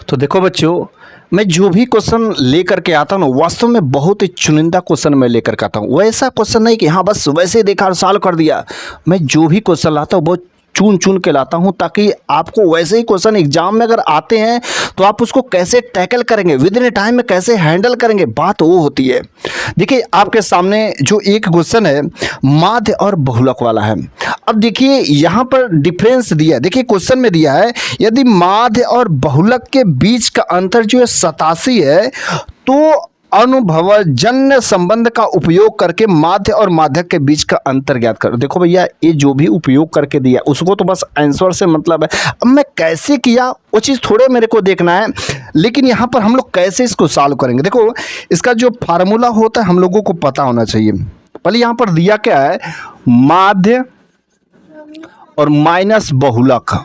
तो देखो बच्चों, मैं जो भी क्वेश्चन लेकर के आता हूँ ना, वास्तव में बहुत ही चुनिंदा क्वेश्चन मैं लेकर के आता हूँ। वैसा क्वेश्चन नहीं कि हाँ बस वैसे ही देखा और सॉल्व कर दिया। मैं जो भी क्वेश्चन लाता हूँ बहुत चुन चुन के लाता हूँ, ताकि आपको वैसे ही क्वेश्चन एग्जाम में अगर आते हैं तो आप उसको कैसे टैकल करेंगे, विद इन ए टाइम में कैसे हैंडल करेंगे, बात वो होती है। देखिए आपके सामने जो एक क्वेश्चन है माध्य और बहुलक वाला है। अब देखिए यहाँ पर डिफरेंस दिया है। देखिए क्वेश्चन में दिया है यदि माध्य और बहुलक के बीच का अंतर जो है 87 है तो अनुभवजन्य संबंध का उपयोग करके माध्य और माध्यक के बीच का अंतर ज्ञात करो। देखो भैया, ये जो भी उपयोग करके दिया उसको तो बस आंसर से मतलब है। अब मैं कैसे किया वो चीज़ थोड़े मेरे को देखना है, लेकिन यहाँ पर हम लोग कैसे इसको सॉल्व करेंगे। देखो इसका जो फार्मूला होता है हम लोगों को पता होना चाहिए। पहले यहाँ पर दिया क्या है, माध्य और माइनस बहुलक।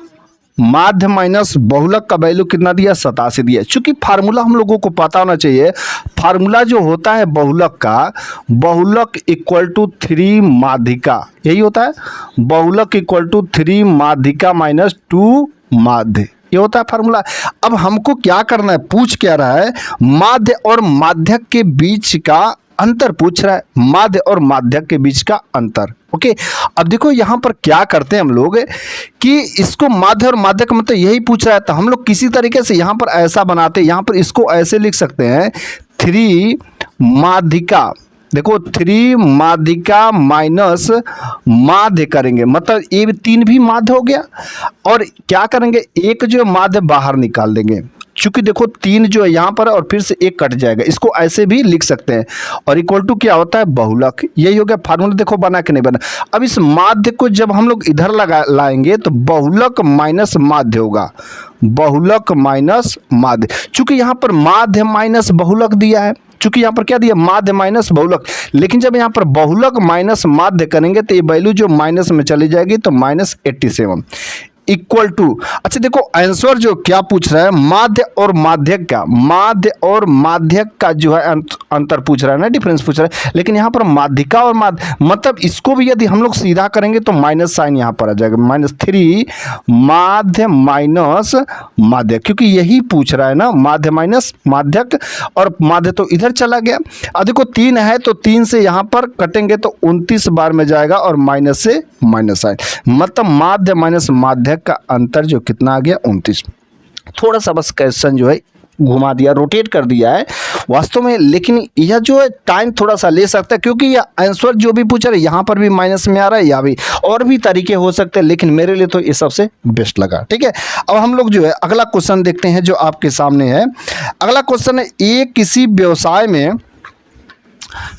माध्य माइनस बहुलक का वैल्यू कितना दिया, 87 दिया। चूंकि फार्मूला हम लोगों को पता होना चाहिए। फार्मूला जो होता है बहुलक का, बहुलक इक्वल टू 3 माध्यिका, यही होता है। बहुलक इक्वल टू 3 माध्यिका माइनस 2 माध्य, ये होता है फार्मूला। अब हमको क्या करना है, पूछ क्या रहा है, माध्य और माध्यक के बीच का अंतर पूछ रहा है। माध्य और माध्यक के बीच का अंतर। ओके, अब देखो यहाँ पर क्या करते हैं हम लोग कि इसको माध्य और माध्यक मतलब यही पूछ रहा है, तो हम लोग किसी तरीके से यहाँ पर ऐसा बनाते हैं, यहाँ पर इसको ऐसे लिख सकते हैं 3 माध्यिका। देखो 3 माध्यिका माइनस माध्य करेंगे, मतलब ये 3 भी माध्य हो गया, और क्या करेंगे एक जो माध्य बाहर निकाल देंगे। चूंकि देखो 3 जो है यहाँ पर और फिर से 1 कट जाएगा, इसको ऐसे भी लिख सकते हैं। और इक्वल टू क्या होता है, बहुलक। यही हो गया फार्मूला। देखो बना कि नहीं बना। अब इस माध्य को जब हम लोग इधर लाएंगे तो बहुलक माइनस माध्य होगा, बहुलक माइनस माध्य। चूंकि यहाँ पर माध्य माइनस बहुलक दिया है, चूंकि यहाँ पर क्या दिया, माध्य माइनस बहुलक, लेकिन जब यहाँ पर बहुलक माइनस माध्य करेंगे तो ये वैल्यू जो माइनस में चली जाएगी, तो -87 इक्वल टू। अच्छा देखो आंसर जो क्या पूछ रहा है, माध्य और माध्यक का, माध्य और माध्यक का जो है अंतर पूछ रहा है ना, डिफरेंस पूछ रहा है। लेकिन यहाँ पर माध्यिका और माध्य, मतलब इसको भी यदि हम लोग सीधा करेंगे तो माइनस साइन यहाँ पर आ जाएगा, -3 माध्य माइनस माध्यक, क्योंकि यही पूछ रहा है ना, माध्य माइनस माध्यक, और माध्य तो इधर चला गया। अब देखो 3 है तो 3 से यहाँ पर कटेंगे तो 29 बार में जाएगा, और माइनस से माइनस साइन, मतलब माध्य माइनस माध्यक का अंतर जो कितना आ गया, 29। थोड़ा सा बस क्वेश्चन जो है घुमा दिया, रोटेट कर दिया है वास्तव में, लेकिन यह जो है टाइम थोड़ा सा ले सकता है, क्योंकि यह आंसर जो भी पूछ रहा है यहाँ पर भी माइनस में आ रहा है, या भी और भी तरीके हो सकते हैं, लेकिन मेरे लिए तो ये सबसे बेस्ट लगा। ठीक है, अब हम लोग जो है अगला क्वेश्चन देखते हैं जो आपके सामने है। अगला क्वेश्चन है, ए किसी व्यवसाय में,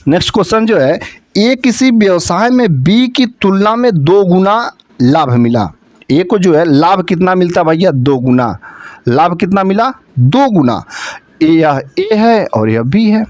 नेक्स्ट क्वेश्चन जो है, ए किसी व्यवसाय में बी की तुलना में 2 गुना लाभ मिला। ए को जो है लाभ कितना मिलता भैया, 2 गुना। लाभ कितना मिला, 2 गुना। यह ए है और यह बी है।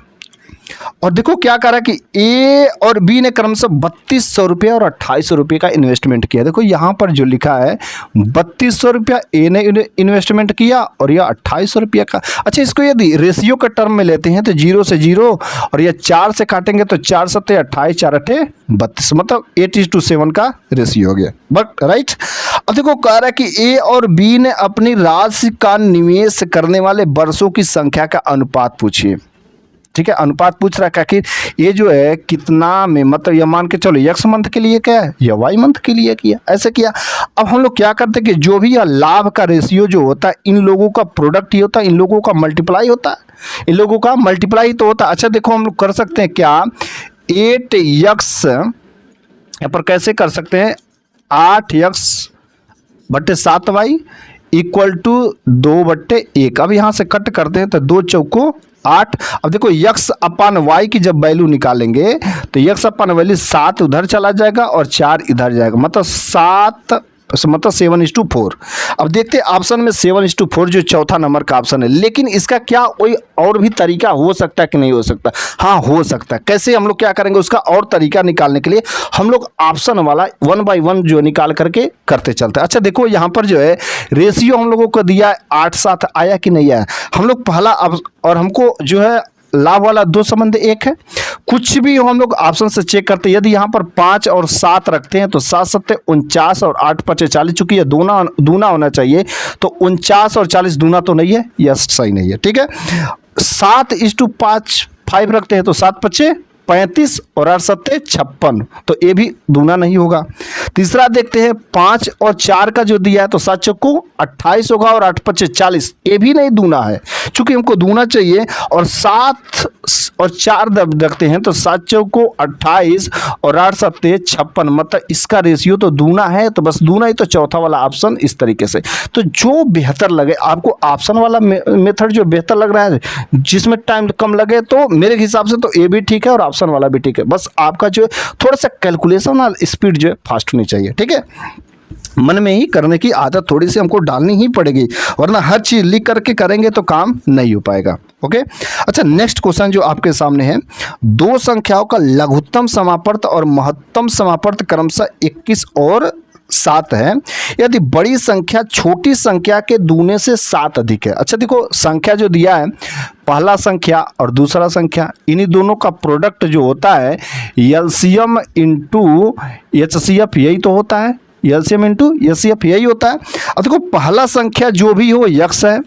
और देखो क्या करा कि ए और बी ने क्रमशः 3200 रुपये और 2800 रुपये का इन्वेस्टमेंट किया। देखो यहाँ पर जो लिखा है 3200 रुपया ए ने इन्वेस्टमेंट किया और यह 2800 रुपया का। अच्छा, इसको यदि रेशियो के टर्म में लेते हैं तो 0 से 0 और यह 4 से काटेंगे तो 4 सत्ते 28, 4 अठे 32, मतलब 8:7 का रेशियो हो गया। बट राइट, अब देखो कह रहा है कि ए और बी ने अपनी राशि का निवेश करने वाले वर्षों की संख्या का अनुपात पूछिए। ठीक है, अनुपात पूछ रहा है कि ये जो है कितना में, मतलब ये मान के चलो x मंथ के लिए क्या है या y मंथ के लिए किया, ऐसे किया। अब हम लोग क्या करते हैं कि जो भी यह लाभ का रेशियो जो होता है, इन लोगों का प्रोडक्ट ही होता है, इन लोगों का मल्टीप्लाई होता है, इन लोगों का मल्टीप्लाई तो होता है। अच्छा देखो हम लोग कर सकते हैं क्या, 8x यहाँ पर कैसे कर सकते हैं, 8x/7y इक्वल टू 2/1। अब यहाँ से कट करते हैं तो 2 चौको 8। अब देखो x/y की जब वैल्यू निकालेंगे तो x/वैल्यू 7 उधर चला जाएगा और 4 इधर जाएगा, मतलब 7/4। अब देखते हैं ऑप्शन में 7/4 जो चौथा नंबर का ऑप्शन है, लेकिन इसका क्या कोई और भी तरीका हो सकता है कि नहीं हो सकता? हाँ हो सकता है। कैसे हम लोग क्या करेंगे, उसका और तरीका निकालने के लिए हम लोग ऑप्शन वाला 1 बाय 1 जो निकाल करके करते चलते हैं। अच्छा देखो यहाँ पर जो है रेशियो हम लोगों को दिया है 8/7, आया कि नहीं आया? हम लोग पहला, अब और हमको जो है लाभ वाला 2 संबंध 1 है। कुछ भी हो हम लोग ऑप्शन से चेक करते हैं। यदि यहाँ पर 5 और 7 रखते हैं तो 7 7 49 और 8 5 40, चूंकि ये दूना होना चाहिए तो 49 और 40 दूना तो नहीं है, यह सही नहीं है। ठीक है, 7:5 रखते हैं तो 7 5 35 और 8 7 56, तो ये भी दूना नहीं होगा। तीसरा देखते हैं 5 और 4 का जो दिया है तो 7 चौको 28 होगा और 8 5 40, ये भी नहीं दूना है। चूंकि हमको दूना चाहिए और 7 और 4 रखते हैं तो 7 चौको 28 और 8 7 56, मतलब इसका रेशियो तो दूना है, तो बस दूना ही तो चौथा वाला ऑप्शन इस तरीके से। तो जो बेहतर लगे आपको, ऑप्शन वाला मेथड जो बेहतर लग रहा है जिसमें टाइम कम लगे, तो मेरे हिसाब से तो ये भी ठीक है और ऑप्शन वाला भी ठीक है। बस आपका जो थोड़ा सा कैलकुलेशन और स्पीड जो है फास्ट होनी चाहिए। ठीक है, मन में ही करने की आदत थोड़ी सी हमको डालनी ही पड़ेगी, वरना हर चीज लिख करके करेंगे तो काम नहीं हो पाएगा। ओके, अच्छा नेक्स्ट क्वेश्चन जो आपके सामने है, 2 संख्याओं का लघुत्तम समापर्त और महत्तम समापर्त क्रमशः 21 और 7 है। यदि बड़ी संख्या छोटी संख्या के दूने से 7 अधिक है। अच्छा देखो, संख्या जो दिया है, पहला संख्या और दूसरा संख्या, इन्हीं दोनों का प्रोडक्ट जो होता है एलसीएम इंटू एचसीएफ, यही तो होता है, एलसीएम इंटू एचसीएफ यही होता है। अब देखो, पहला संख्या जो भी हो यक्स है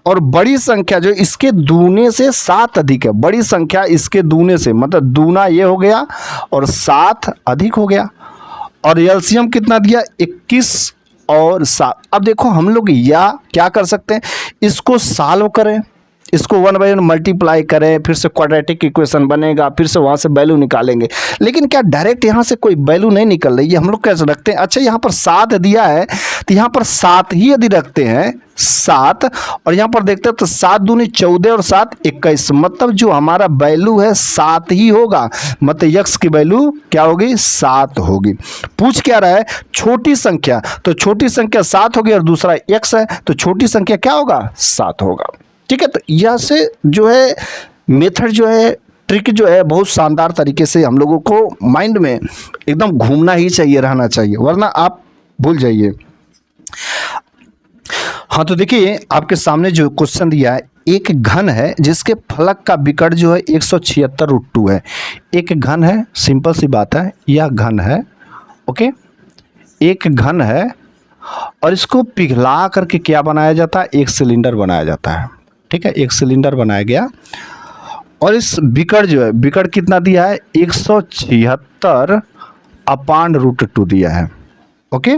और बड़ी संख्या जो इसके दूने से 7 अधिक है, बड़ी संख्या इसके दूने से, मतलब दूना ये हो गया और 7 अधिक हो गया, और एलसीएम कितना दिया 21 और 7। अब देखो हम लोग या क्या कर सकते हैं, इसको सॉल्व करें, इसको 1/1 मल्टीप्लाई करें, फिर से क्वाड्रेटिक इक्वेशन बनेगा, फिर से वहाँ से वैल्यू निकालेंगे। लेकिन क्या डायरेक्ट यहाँ से कोई वैल्यू नहीं निकल रही है, हम लोग कैसे रखते हैं। अच्छा यहाँ पर 7 दिया है तो यहाँ पर 7 ही यदि रखते हैं 7, और यहाँ पर देखते हैं तो 7 दूनी 14 और 7 21, मतलब जो हमारा वैल्यू है 7 ही होगा, मतलब यक्स की वैल्यू क्या होगी 7 होगी। पूछ क्या रहा है, छोटी संख्या, तो छोटी संख्या 7 होगी और दूसरा यक्स है, तो छोटी संख्या क्या होगा 7 होगा। ठीक है, तो यह से जो है मेथड जो है, ट्रिक जो है, बहुत शानदार तरीके से हम लोगों को माइंड में एकदम घूमना ही चाहिए, रहना चाहिए, वरना आप भूल जाइए। हाँ तो देखिए आपके सामने जो क्वेश्चन दिया है, एक घन है जिसके फलक का विकर्ण जो है 176√2 है। एक घन है, सिंपल सी बात है, यह घन है। ओके, एक घन है और इसको पिघला करके क्या बनाया जाता है, एक सिलेंडर बनाया जाता है। ठीक है, एक सिलेंडर बनाया गया और इस विकर्ण जो है, विकर्ण कितना दिया है 176/√2 दिया है। ओके,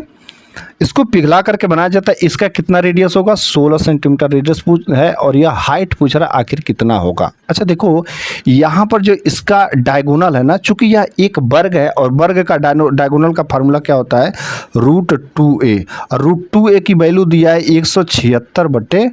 इसको पिघला करके बनाया जाता है। इसका कितना रेडियस होगा 16 सेंटीमीटर रेडियस है, और यह हाइट पूछ रहा है आखिर कितना होगा। अच्छा देखो यहाँ पर जो इसका डायगोनल है ना, चूंकि यह एक वर्ग है और वर्ग का डायगोनल का फार्मूला क्या होता है √2a, और √2a की वैल्यू दिया है 176/√2।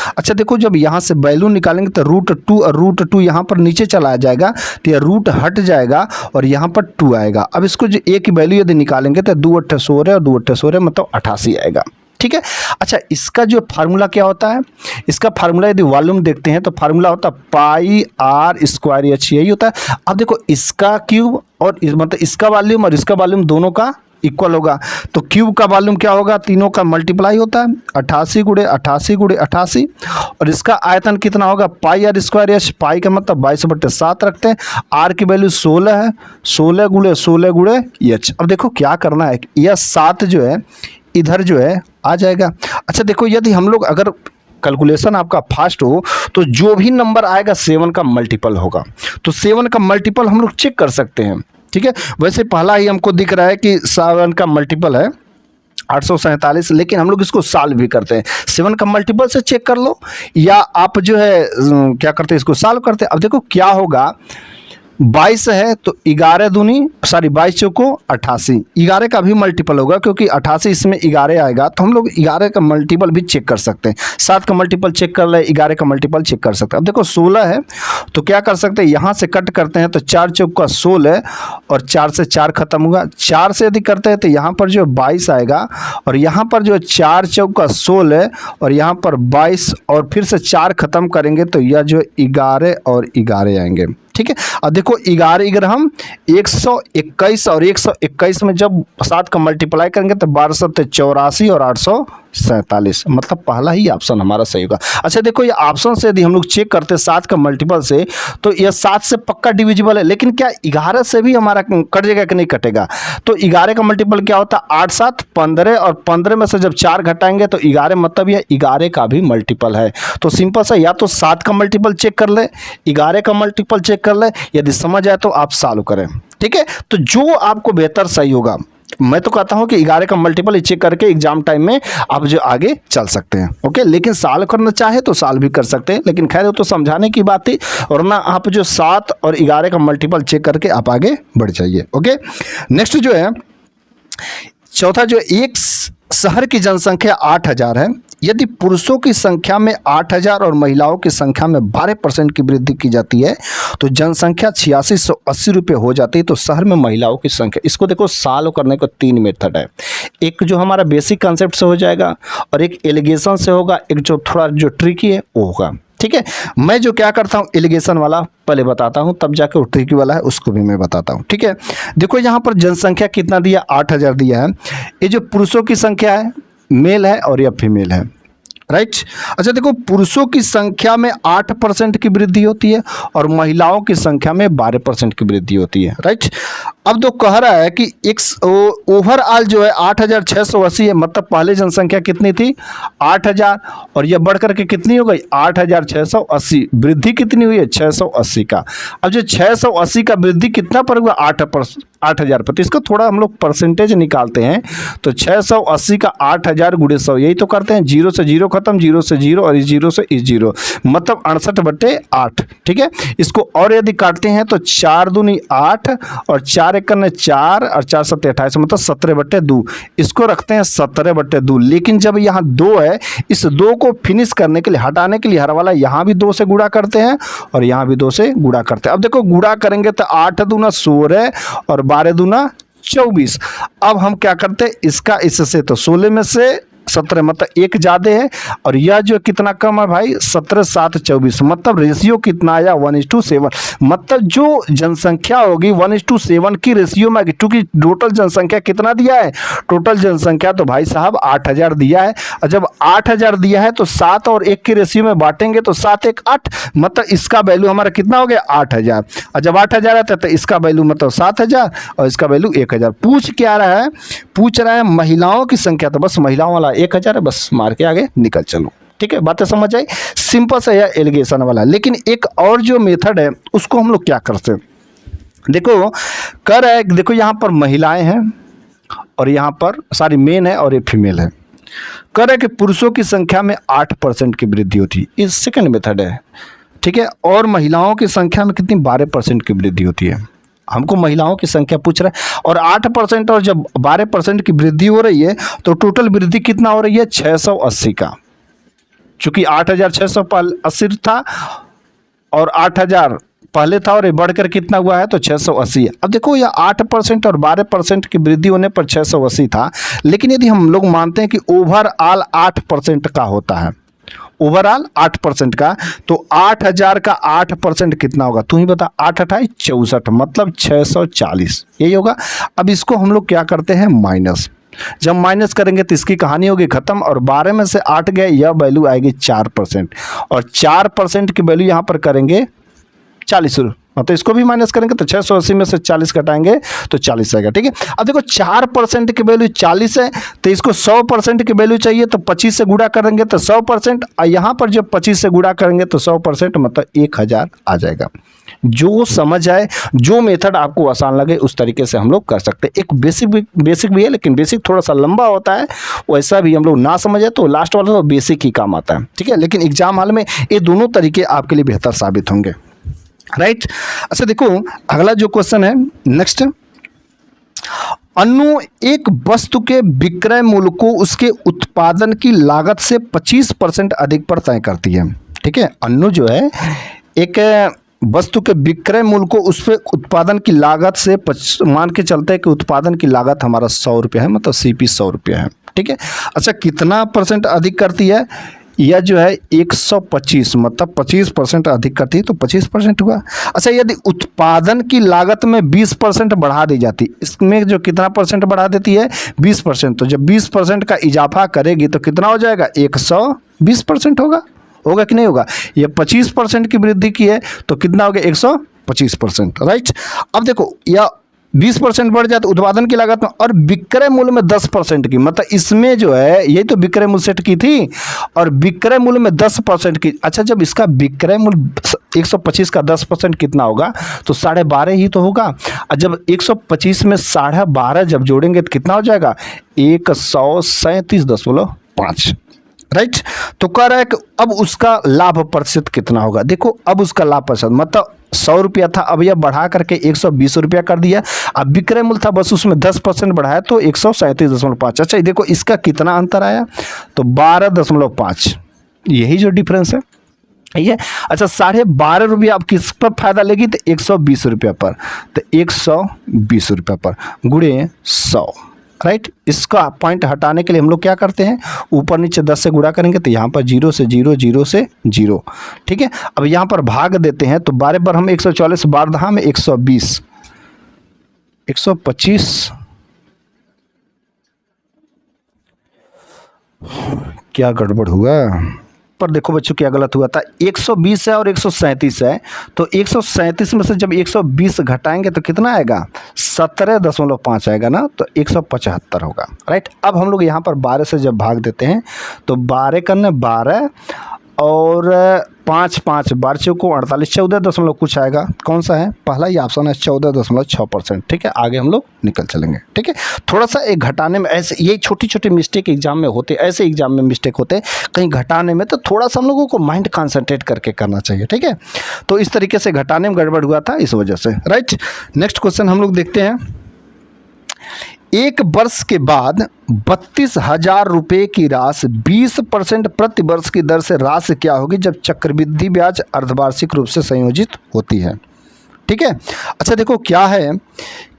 अच्छा देखो, जब यहाँ से वैल्यू निकालेंगे तो √2 और √2 यहाँ पर नीचे चला जाएगा, तो यह रूट हट जाएगा और यहाँ पर 2 आएगा। अब इसको जो a की वैल्यू यदि निकालेंगे तो 2 8 16 और 2 8 16 मतलब 88 आएगा। ठीक है, अच्छा इसका जो फार्मूला क्या होता है, इसका फार्मूला यदि वॉल्यूम देखते हैं तो फार्मूला होता है πr²h, यही होता है। अब देखो इसका क्यूब और मतलब इसका वॉल्यूम और इसका वॉल्यूम दोनों का इक्वल होगा, तो क्यूब का वॉल्यूम क्या होगा, तीनों का मल्टीप्लाई होता है 88 × 88 × 88, और इसका आयतन कितना होगा πr²h, पाई का मतलब 22/7 रखते हैं, r की वैल्यू 16 है, 16 × 16 × h। अब देखो क्या करना है, यह 7 जो है इधर जो है आ जाएगा। अच्छा देखो, यदि हम लोग अगर कैलकुलेशन आपका फास्ट हो तो जो भी नंबर आएगा 7 का मल्टीपल होगा, तो 7 का मल्टीपल हम लोग चेक कर सकते हैं। ठीक है, वैसे पहला ही हमको दिख रहा है कि 7 का मल्टीपल है 847, लेकिन हम लोग इसको सॉल्व भी करते हैं। 7 का मल्टीपल से चेक कर लो, या आप जो है क्या करते हैं इसको सॉल्व करते हैं। अब देखो क्या होगा, 22 है तो 22 चौको 88, 11 का भी मल्टीपल होगा क्योंकि 88 इसमें 11 आएगा, तो हम लोग 11 का मल्टीपल भी चेक कर सकते हैं। 7 का मल्टीपल चेक कर ले, 11 का मल्टीपल चेक कर सकते हैं। अब देखो 16 है तो क्या कर सकते हैं, यहाँ से कट करते हैं तो 4 चौका 16 और 4 से 4 खत्म होगा, 4 से यदि करते हैं तो यहाँ पर जो 22 आएगा, और यहाँ पर जो 4 चौका 16 और यहाँ पर 22 और फिर से 4 खत्म करेंगे तो यह जो 11 और 11 आएंगे। ठीक है, अब देखो 11 हम 121 और 121 में जब 7 का मल्टीप्लाई करेंगे तो 12 7 84 और 8 47, मतलब पहला ही ऑप्शन हमारा सही होगा। अच्छा देखो, ये ऑप्शन से यदि हम लोग चेक करते हैं 7 का मल्टीपल से, तो यह 7 से पक्का डिविजिबल है, लेकिन क्या 11 से भी हमारा कट जाएगा कि नहीं कटेगा? तो 11 का मल्टीपल क्या होता है? 8 7 15, और 15 में से जब 4 घटाएंगे तो 11, मतलब यह 11 का भी मल्टीपल है। तो सिंपल सा, या तो 7 का मल्टीपल चेक कर ले, 11 का मल्टीपल चेक कर ले, यदि समझ आए तो आप सॉल्व करें। ठीक है, तो जो आपको बेहतर सही होगा, मैं तो कहता हूं कि 11 का मल्टीपल चेक करके एग्जाम टाइम में आप जो आगे चल सकते हैं। ओके, लेकिन सॉल्व करना चाहे तो सॉल्व भी कर सकते हैं, लेकिन खैर वो तो समझाने की बात थी, और ना आप जो 7 और 11 का मल्टीपल चेक करके आप आगे बढ़ जाइए। ओके, नेक्स्ट जो है चौथा, जो एक शहर की जनसंख्या 8000 है, यदि पुरुषों की संख्या में 8000 और महिलाओं की संख्या में 12% की वृद्धि की जाती है तो जनसंख्या 8680 रुपये हो जाती है। तो शहर में महिलाओं की संख्या, इसको देखो सॉल्व करने का 3 मेथड है। एक जो हमारा बेसिक कंसेप्ट से हो जाएगा, और एक एलिगेशन से होगा, एक जो थोड़ा जो ट्रिकी है वो होगा। ठीक है, मैं जो क्या करता हूँ एलिगेशन वाला पहले बताता हूँ, तब जाके वो ट्रिकी वाला है उसको भी मैं बताता हूँ। ठीक है, देखो यहाँ पर जनसंख्या कितना दिया? 8000 दिया है। ये जो पुरुषों की संख्या है, मेल है और यह फीमेल है, राइट। अच्छा देखो, पुरुषों की संख्या में 8% की वृद्धि होती है और महिलाओं की संख्या में 12% की वृद्धि होती है, राइट। अब तो कह रहा है कि एक ओवरऑल जो है 8680 है, मतलब पहले जनसंख्या कितनी थी? 8000, और यह बढ़ करके कितनी हो गई? 8680। वृद्धि कितनी हुई है? 680 का। अब जो 680 का वृद्धि कितना पर हुआ? 8000 पर। तो इसका थोड़ा हम लोग परसेंटेज निकालते हैं, तो 680 का 8000 गुणे 100, यही तो करते हैं। 0 से 0 खत्म, 0 से 0 और इस 0 से इस 0, मतलब 68/8। ठीक है, इसको और यदि काटते हैं तो 4 दूनी 8 और 4 एकन 4 और 4 7 28, मतलब 17/2। इसको रखते हैं 17/2, लेकिन जब यहाँ 2 है, इस 2 को फिनिश करने के लिए, हटाने के लिए हर वाला यहाँ भी 2 से गुणा करते हैं और यहाँ भी 2 से गुणा करते हैं। अब देखो गुणा करेंगे तो 8 दूना 16 और 12 दूना 24। अब हम क्या करते हैं, इसका इससे तो 16 में से 17, मतलब 1 ज़्यादा है, और यह जो कितना कम है भाई? 17 7 24, मतलब रेशियो कितना आया? 1:7। मतलब जो जनसंख्या होगी 1:7 की रेशियो में आएगी, क्योंकि टोटल जनसंख्या कितना दिया है? टोटल जनसंख्या तो भाई साहब 8000 दिया है, और जब 8000 दिया है तो 7 और 1 की रेशियो में बांटेंगे तो 7 1 8, मतलब इसका वैल्यू हमारा कितना हो गया? 8000। और जब 8000 आता है तो इसका वैल्यू मतलब 7000 और इसका वैल्यू 1000। पूछ क्या रहा है? पूछ रहा है महिलाओं की संख्या, तो बस महिलाओं वाला 1000 है, बस मार के आगे निकल चलो। ठीक है, बातें समझ आई? सिंपल सा यह एलिगेशन वाला। लेकिन एक और जो मेथड है उसको हम लोग क्या करते हैं, देखो कर है, देखो यहाँ पर महिलाएं हैं और यहाँ पर सारी मेन है और ये फीमेल है। कर है कि पुरुषों की संख्या में 8% की वृद्धि होती है, ये सेकंड मेथड है। ठीक है, और महिलाओं की संख्या में कितनी? 12% की वृद्धि होती है। हमको महिलाओं की संख्या पूछ रहा है, और 8% और जब 12% की वृद्धि हो रही है तो टोटल वृद्धि कितना हो रही है? 680 का। चूंकि 8680 था और 8000 पहले था, और ये बढ़कर कितना हुआ है? तो 680 है। अब देखो यह 8% और 12% की वृद्धि होने पर 680 था, लेकिन यदि हम लोग मानते हैं कि ओवरऑल 8% का होता है, ओवरऑल 8% का, तो 8000 का 8% कितना होगा? तू ही बता। 8 8 64, मतलब 640, यही होगा। अब इसको हम लोग क्या करते हैं? माइनस। जब माइनस करेंगे तो इसकी कहानी होगी खत्म, और 12 में से 8 गए, यह वैल्यू आएगी 4%, और 4% की वैल्यू यहाँ पर करेंगे 40, तो इसको भी माइनस करेंगे तो 680 में से 40 घटाएंगे तो 40 आएगा। ठीक है, अब देखो 4% की वैल्यू 40 है, तो इसको 100% की वैल्यू चाहिए, तो 25 से गुणा करेंगे तो 100%, और यहाँ पर जब 25 से गुणा करेंगे तो 100%, मतलब 1000 आ जाएगा। जो समझ आए, जो मेथड आपको आसान लगे, उस तरीके से हम लोग कर सकते हैं। एक बेसिक भी है, लेकिन बेसिक थोड़ा सा लंबा होता है, वैसा भी हम लोग ना समझे तो लास्ट वाला तो बेसिक ही काम आता है। ठीक है, लेकिन एग्जाम हॉल में ये दोनों तरीके आपके लिए बेहतर साबित होंगे, राइट। अच्छा देखो अगला जो क्वेश्चन है नेक्स्ट, अन्नु एक वस्तु के विक्रय मूल्य को उसके उत्पादन की लागत से 25% अधिक पर तय करती है। ठीक है, अन्नु जो है एक वस्तु के विक्रय मूल्य को उस पे उत्पादन की लागत से मान के चलते हैं कि उत्पादन की लागत हमारा 100 रुपये है, मतलब CP 100 रुपये है। ठीक है, अच्छा कितना % अधिक करती है? यह जो है 125 मतलब 25% अधिक करती है तो 25% हुआ। अच्छा, यदि उत्पादन की लागत में 20% बढ़ा दी जाती, इसमें जो कितना परसेंट बढ़ा देती है 20%, तो जब 20% का इजाफा करेगी तो कितना हो जाएगा 120% होगा। होगा कि नहीं होगा? ये 25% की वृद्धि की है तो कितना हो गया 125%, राइट। अब देखो यह 20% बढ़ जाए तो उत्पादन की लागत में और विक्रय मूल्य में 10% की, मतलब इसमें जो है यही तो विक्रय मूल्य सेट की थी और विक्रय मूल्य में 10% की। अच्छा, जब इसका विक्रय मूल्य 125 का 10% कितना होगा तो 12.5 ही तो होगा। और जब 125 में 12.5 जब जोड़ेंगे तो कितना हो जाएगा 137.5, राइट। तो कह रहा है कि अब उसका लाभ प्रतिशत कितना होगा। देखो अब उसका लाभ प्रतिशत मतलब 100 रुपया था, अब यह बढ़ा करके 120 रुपया कर दिया। अब विक्रय मूल्य था बस उसमें 10% बढ़ाया तो 137.5। अच्छा देखो इसका कितना अंतर आया तो 12.5, यही जो डिफरेंस है ये। अच्छा 12.5 रुपया अब किस पर फायदा लेगी तो 120 रुपया पर, तो 120 रुपया पर गुणे 100, राइट। इसका पॉइंट हटाने के लिए हम लोग क्या करते हैं ऊपर नीचे 10 से गुणा करेंगे तो यहाँ पर 0 से 0 0 से 0, ठीक है। अब यहाँ पर भाग देते हैं तो 12 बार हम 144 12 में 120 125 क्या गड़बड़ हुआ पर देखो बच्चों क्या गलत हुआ था। 120 है और 137 है तो 137 में से जब 120 घटाएंगे तो कितना आएगा 17.5 आएगा ना, तो 175 होगा, राइट। अब हम लोग यहाँ पर 12 से जब भाग देते हैं तो 12 करने 12 और 5 5 12 चौको 48 14 दशमलव कुछ आएगा। कौन सा है पहला ही ऑप्शन है 14.6%, ठीक है। आगे हम लोग निकल चलेंगे, ठीक है। थोड़ा सा एक घटाने में ऐसे ये छोटी छोटी मिस्टेक एग्जाम में होते, ऐसे एग्जाम में मिस्टेक होते कहीं घटाने में, तो थोड़ा सा हम लोगों को माइंड कॉन्सेंट्रेट करके करना चाहिए, ठीक है। तो इस तरीके से घटाने में गड़बड़ हुआ था इस वजह से, राइट। नेक्स्ट क्वेश्चन हम लोग देखते हैं। एक वर्ष के बाद 32,000 रुपये की राशि 20% प्रति वर्ष की दर से राशि क्या होगी जब चक्रवृद्धि ब्याज अर्धवार्षिक रूप से संयोजित होती है, ठीक है। अच्छा देखो क्या है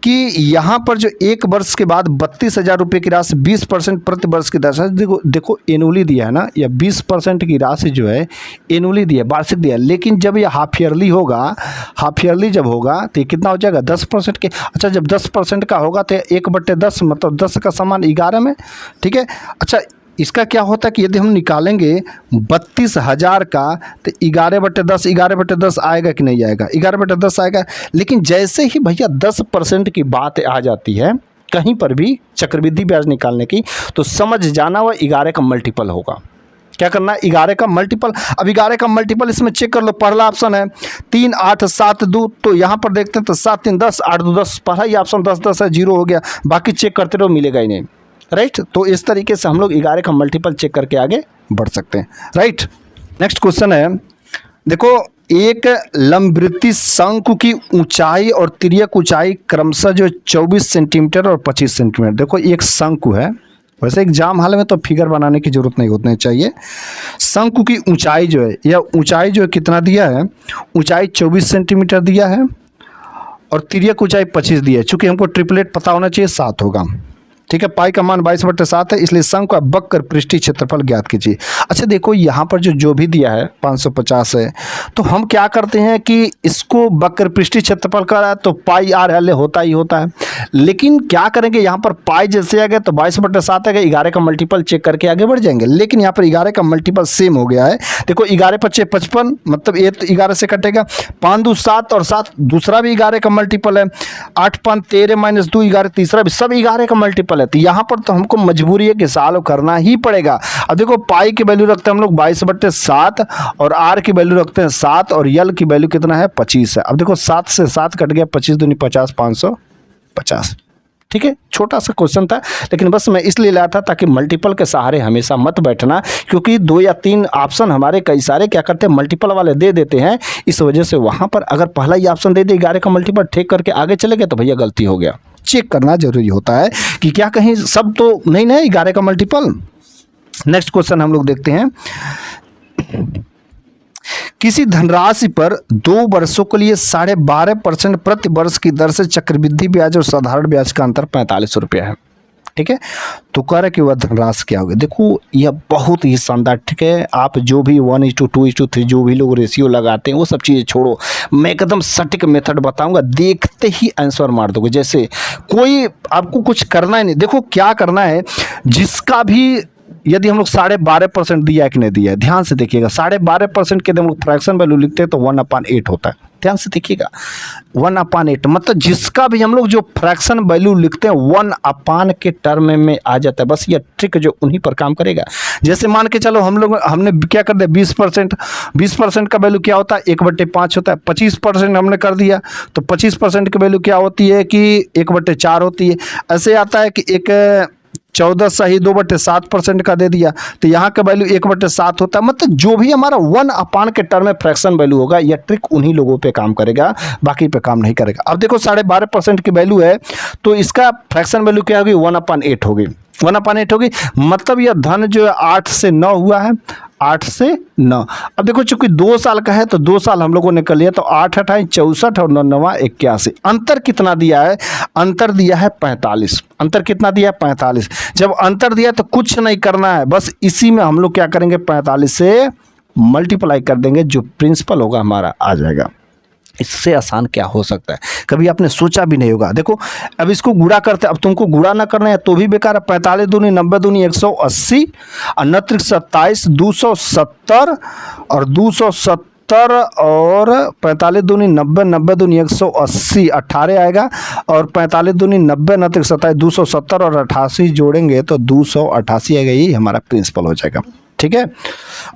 कि यहाँ पर जो एक वर्ष के बाद 32,000 रुपये की राशि 20% प्रति वर्ष की दर से, देखो एनुअली दिया है ना, या 20% की राशि जो है एनुअली दिया है, वार्षिक दिया है। लेकिन जब ये हाफ ईयरली होगा, हाफ ईयरली जब होगा तो ये कितना हो जाएगा 10% के। अच्छा जब 10% का होगा तो 1/10 मतलब 10 का समान 11 में, ठीक है। अच्छा इसका क्या होता है कि यदि हम निकालेंगे 32,000 का तो 11/10 11/10 आएगा कि नहीं आएगा 11/10 आएगा। लेकिन जैसे ही भैया 10% की बात आ जाती है कहीं पर भी चक्रवृद्धि ब्याज निकालने की, तो समझ जाना वह 11 का मल्टीपल होगा। क्या करना है 11 का मल्टीपल। अब 11 का मल्टीपल इसमें चेक कर लो, पहला ऑप्शन है 3 8 7 2, तो यहाँ पर देखते हैं तो 7 3 10 8 2 10, पहला ही ऑप्शन 10 10 है, 0 हो गया, बाकी चेक करते रहो मिलेगा ही नहीं, राइट। तो इस तरीके से हम लोग 11 का मल्टीपल चेक करके आगे बढ़ सकते हैं, राइट। नेक्स्ट क्वेश्चन है, देखो एक लंबवृत्तीय शंकु की ऊंचाई और तिर्यक ऊंचाई क्रमशः जो 24 सेंटीमीटर और 25 सेंटीमीटर, देखो एक शंकु है, वैसे एग्जाम हाल में तो फिगर बनाने की जरूरत नहीं होनी चाहिए। शंकु की ऊंचाई जो है, यह ऊंचाई जो है कितना दिया है, ऊंचाई 24 सेंटीमीटर दिया है और तिर्यक ऊंचाई 25 दिया है। चूंकि हमको ट्रिपलेट पता होना चाहिए 7 होगा, ठीक है। पाई का मान 22/7 है, इसलिए शंकु का वक्र पृष्ठीय क्षेत्रफल ज्ञात कीजिए। अच्छा देखो यहाँ पर जो भी दिया है 550 है, तो हम क्या करते हैं कि इसको वक्र पृष्ठीय क्षेत्रफल का है तो पाई आर एल होता ही होता है। लेकिन क्या करेंगे यहाँ पर पाई जैसे आ गया तो 22/7 है, 11 का मल्टीपल चेक करके आगे बढ़ जाएंगे। लेकिन यहाँ पर 11 का मल्टीपल सेम हो गया है। देखो 11 × 5 = 55, मतलब ये तो 11 से कटेगा, 5 2 7 और 7 दूसरा भी 11 का मल्टीपल है, 8 5 13 - 2 11 तीसरा भी, सब 11 का मल्टीपल है। तो यहाँ पर तो हमको मजबूरी है कि सॉल्व करना ही पड़ेगा। अब देखो पाई की वैल्यू रखते हैं हम लोग 22/7 और आर की वैल्यू रखते हैं 7 और यल की वैल्यू कितना है 25 है। अब देखो 7 से 7 कट गया, 25 दूनी 50 550, ठीक है। छोटा सा क्वेश्चन था लेकिन बस मैं इसलिए लाया था ताकि मल्टीपल के सहारे हमेशा मत बैठना, क्योंकि 2 या 3 ऑप्शन हमारे कई सारे क्या करते हैं मल्टीपल वाले दे देते हैं। इस वजह से वहाँ पर अगर पहला ही ऑप्शन दे दे 11 का मल्टीपल ठेक करके आगे चले गए तो भैया गलती हो गया। चेक करना जरूरी होता है कि क्या कहीं सब तो नहीं ना 11 का मल्टीपल। नेक्स्ट क्वेश्चन हम लोग देखते हैं। किसी धनराशि पर 2 वर्षों के लिए 12.5% प्रति वर्ष की दर से चक्रवृद्धि ब्याज और साधारण ब्याज का अंतर 45 रुपया है। ठीक है। तो कह रहा है कि वह धनराशि क्या होगी। देखो यह बहुत ही शानदार, ठीक है। आप जो भी 1:2:3 जो भी लोग रेशियो लगाते हैं वो सब चीज़ें छोड़ो, मैं एकदम सटीक मेथड बताऊंगा, देखते ही आंसर मार दोगे। जैसे कोई आपको कुछ करना ही नहीं, देखो क्या करना है, जिसका भी यदि हम लोग 12.5% दिया है कि नहीं दिया है, ध्यान से देखिएगा। 12.5% के यदि हम लोग फ्रैक्शन वैल्यू लिखते हैं तो 1/8 होता है। ध्यान से देखिएगा, 1/8 मतलब जिसका भी हम लोग जो फ्रैक्शन वैल्यू लिखते हैं 1/, के टर्म में आ जाता है। बस ये ट्रिक जो उन्हीं पर काम करेगा। जैसे मान के चलो हमने क्या कर दिया 20%, 20% का वैल्यू क्या होता है 1/5 होता है। 25% हमने कर दिया तो 25% की वैल्यू क्या होती है कि 1/4 होती है। ऐसे आता है कि एक 14 सही 2/7% का दे दिया तो यहाँ का वैल्यू 1/7 होता है। मतलब जो भी हमारा 1/, के टर्म में फ्रैक्शन वैल्यू होगा, यह ट्रिक उन्हीं लोगों पे काम करेगा, बाकी पे काम नहीं करेगा। अब देखो 12.5% की वैल्यू है तो इसका फ्रैक्शन वैल्यू क्या होगी 1/8 होगी। 1/8 होगी मतलब यह धन जो है 8 से 9 हुआ है, 8 से 9। अब देखो चूंकि 2 साल का है तो 2 साल हम लोगों ने कर लिया, तो 8 28 64 और 9 9 81। अंतर कितना दिया है, अंतर दिया है 45। अंतर कितना दिया है 45। जब अंतर दिया तो कुछ नहीं करना है, बस इसी में हम लोग क्या करेंगे 45 से मल्टीप्लाई कर देंगे, जो प्रिंसिपल होगा हमारा आ जाएगा। इससे आसान क्या हो सकता है, कभी आपने सोचा भी नहीं होगा। देखो अब इसको गुणा करते, अब तुमको गुणा ना करना है तो भी बेकार है। 45 दूनी 90 दूनी 180 और 27 270 और 270 और 45 दूनी 90 90 दूनी 180 18 आएगा और 45 दूनी 90 27 270 और 88 जोड़ेंगे तो 288 आएगा। यही हमारा प्रिंसिपल हो जाएगा, ठीक है।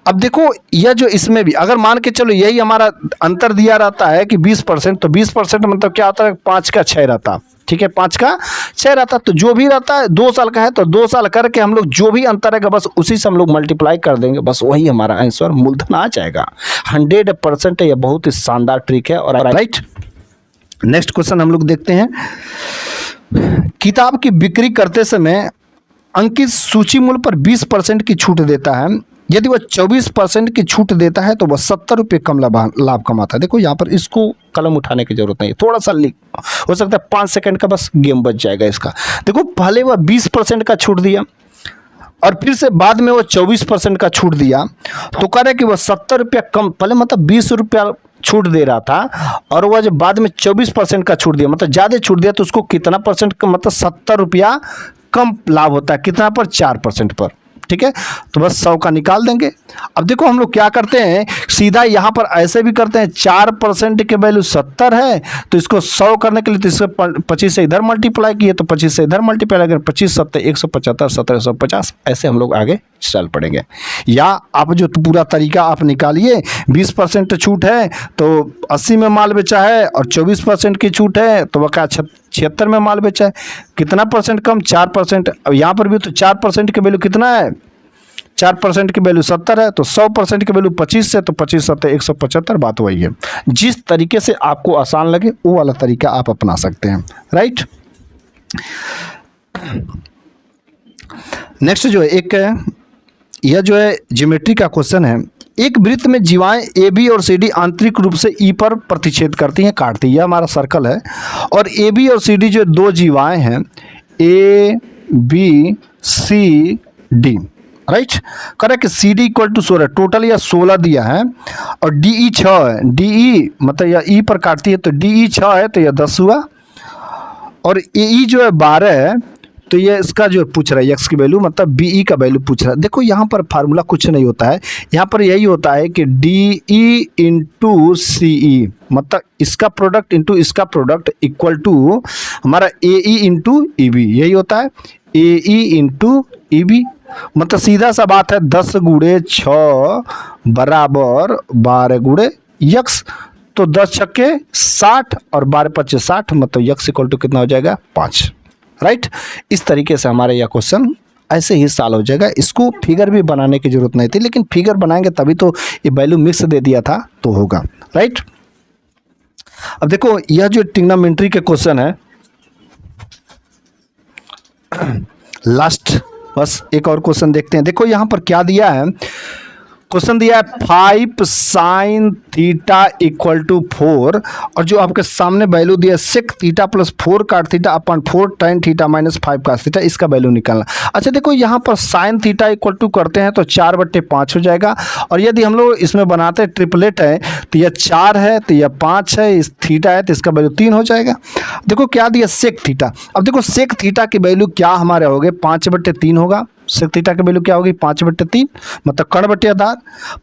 अब देखो यह जो इसमें भी अगर मान के चलो यही हमारा अंतर दिया रहता है कि 20%, तो 20% मतलब क्या होता है 5 का 6 रहता, ठीक है, 5 का 6 रहता। तो जो भी रहता है 2 साल का है तो 2 साल करके हम लोग जो भी अंतर है बस उसी से हम लोग मल्टीप्लाई कर देंगे, बस वही हमारा आंसर मूलधन आ जाएगा। 100% है, यह बहुत ही शानदार ट्रिक है। और राइट, नेक्स्ट क्वेश्चन हम लोग देखते हैं। किताब की बिक्री करते समय अंकित सूची मूल्य पर 20% की छूट देता है। यदि वह 24% की छूट देता है तो वह 70 रुपये कम लाभ कमाता है। देखो यहाँ पर इसको कलम उठाने की जरूरत नहीं है, थोड़ा सा लिख हो सकता है 5 सेकंड का बस गेम बच जाएगा इसका। देखो पहले वह 20% का छूट दिया और फिर से बाद में वो 24% का छूट दिया, तो कह रहे कि वह 70 रुपया कम, पहले मतलब 20 रुपया छूट दे रहा था और वह जब बाद में 24% का छूट दिया, मतलब ज़्यादा छूट दिया, तो उसको कितना परसेंट का, मतलब 70 रुपया कम लाभ होता है। कितना पर 4% पर, ठीक है। तो बस 100 का निकाल देंगे। अब देखो हम लोग क्या करते हैं, सीधा यहाँ पर ऐसे भी करते हैं, 4% के वैल्यू 70 है तो इसको 100 करने के लिए तो इसको 25 से इधर मल्टीप्लाई किए तो 25 से इधर मल्टीप्लाई करें, 25 7 175 17 150, ऐसे हम लोग आगे चल पड़ेंगे। या आप जो पूरा तरीका आप निकालिए, 20% छूट है तो 80 में माल बेचा है और 24% की छूट है तो वह क्या 76 में माल बेचा है। कितना परसेंट कम, 4%। अब यहाँ पर भी तो 4% की वैल्यू कितना है, 4% की वैल्यू 70 है तो 100% की वैल्यू 25 है तो 25 7 175, बात वही है। जिस तरीके से आपको आसान लगे वो वाला तरीका आप अपना सकते हैं, राइट। नेक्स्ट जो है एक, यह जो है ज्योमेट्री का क्वेश्चन है। एक वृत्त में जीवाएं ए बी और सी डी आंतरिक रूप से ई पर प्रतिच्छेद करती हैं, काटती है। यह हमारा सर्कल है और ए बी और सी डी जो दो जीवाएं हैं, A B C D, right. Correct. C D equal to 16, total यह 16 दिया है और डी ई 6 है। डी ई मतलब यह ई पर काटती है तो डी ई 6 है तो यह 10 हुआ और ए ई जो है 12 है तो ये इसका जो पूछ रहा है एक्स की वैल्यू, मतलब बी ई का वैल्यू पूछ रहा है। देखो यहाँ पर फार्मूला कुछ नहीं होता है, यहाँ पर यही होता है कि डी ई इंटू सी ई, मतलब इसका प्रोडक्ट इंटू इसका प्रोडक्ट इक्वल टू हमारा ए ई इंटू ई बी, यही होता है ए ई इंटू ई बी। मतलब सीधा सा बात है 10 गुणे 6 बराबर 12 गुणे यक्स, तो 10 छक्के 60 और 12 पच्चे 60, मतलब यक्स इक्वल टू कितना हो जाएगा 5, राइट। इस तरीके से हमारे यह क्वेश्चन ऐसे ही सॉल्व हो जाएगा। इसको फिगर भी बनाने की जरूरत नहीं थी, लेकिन फिगर बनाएंगे तभी तो ये वैल्यू मिक्स दे दिया था तो होगा, राइट। अब देखो यह जो ट्रिग्नोमेट्री के क्वेश्चन है, लास्ट बस एक और क्वेश्चन देखते हैं। देखो यहाँ पर क्या दिया है, क्वेश्चन दिया है 5 साइन थीटा इक्वल टू 4 और जो आपके सामने वैल्यू दिया है 6 थीटा प्लस 4 काट थीटा अपन 4 टेन थीटा माइनस 5 काट थीटा, इसका वैल्यू निकालना। अच्छा देखो यहाँ पर साइन थीटा इक्वल टू करते हैं तो 4/5 हो जाएगा, और यदि हम लोग इसमें बनाते हैं ट्रिपलेट है तो यह 4 है तो यह 5 है, इस थीटा है तो इसका वैल्यू 3 हो जाएगा। देखो क्या दिया सेक थीटा, अब देखो सेक थीटा की वैल्यू क्या हमारे हो गए 5/3 होगा, सेक थीटा की वैल्यू क्या होगी 5/3 मतलब कर्ण बटे आधार,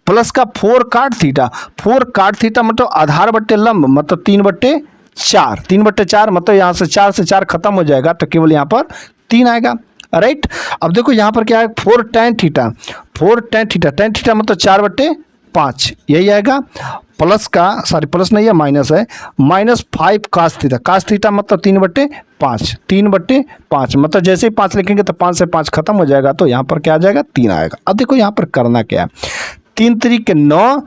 प्लस का 4 काट थीटा, 4 काट थीटा मतलब आधार बटे लंब मतलब 3/4, 3/4 मतलब यहाँ से 4 से 4 खत्म हो जाएगा तो केवल यहाँ पर 3 आएगा, राइट। अब देखो यहाँ पर क्या है 4 tan theta, 4 tan theta, tan theta मतलब 4/5 यही आएगा, प्लस का सॉरी प्लस नहीं है माइनस है, -5 कास थीटा, कास थीटा मतलब 3/5, 3/5 मतलब जैसे ही 5 लिखेंगे तो 5 से 5 खत्म हो जाएगा तो यहाँ पर क्या आ जाएगा 3 आएगा। अब देखो यहाँ पर करना क्या है 3 3 के 9,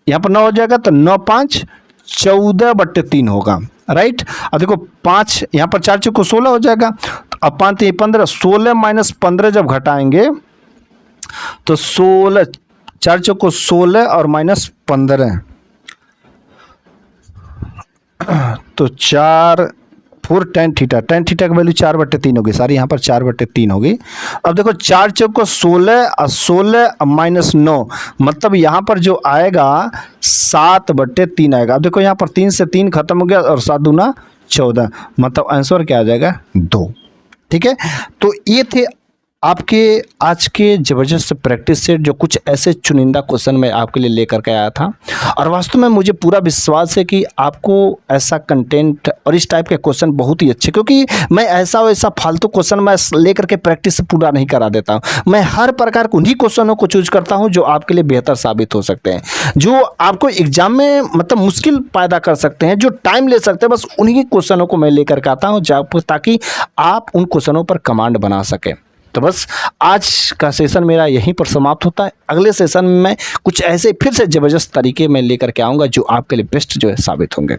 यहाँ पर 9 हो जाएगा तो 9 5 14/3 होगा, राइट। अब देखो 5 यहाँ पर 4 चौको 16 हो जाएगा, तो अब 5 3 15, 16 माइनस 15 जब घटाएंगे तो 16, 4 चौको 16 और माइनस 15 तो 4 tan थीटा, tan थीटा की वैल्यू 4/3 होगी, सारी यहाँ पर 4/3 होगी। अब देखो 4 चौको 16 और 16 माइनस 9 मतलब यहाँ पर जो आएगा 7/3 आएगा। अब देखो यहाँ पर 3 से 3 खत्म हो गया और 7 दूना 14 मतलब आंसर क्या आ जाएगा 2, ठीक है। तो ये थे आपके आज के ज़बरदस्त प्रैक्टिस सेट, जो कुछ ऐसे चुनिंदा क्वेश्चन मैं आपके लिए लेकर के आया था, और वास्तव में मुझे पूरा विश्वास है कि आपको ऐसा कंटेंट और इस टाइप के क्वेश्चन बहुत ही अच्छे, क्योंकि मैं ऐसा वैसा फालतू क्वेश्चन मैं लेकर के प्रैक्टिस पूरा नहीं करा देता हूँ। मैं हर प्रकार के उन्हीं क्वेश्चनों को चूज करता हूँ जो आपके लिए बेहतर साबित हो सकते हैं, जो आपको एग्जाम में मतलब मुश्किल पैदा कर सकते हैं, जो टाइम ले सकते हैं, बस उन्हीं क्वेश्चनों को मैं लेकर के आता हूँ ताकि आप उन क्वेश्चनों पर कमांड बना सकें। तो बस आज का सेशन मेरा यहीं पर समाप्त होता है। अगले सेशन में मैं कुछ ऐसे फिर से ज़बरदस्त तरीके में लेकर के आऊँगा जो आपके लिए बेस्ट जो है साबित होंगे।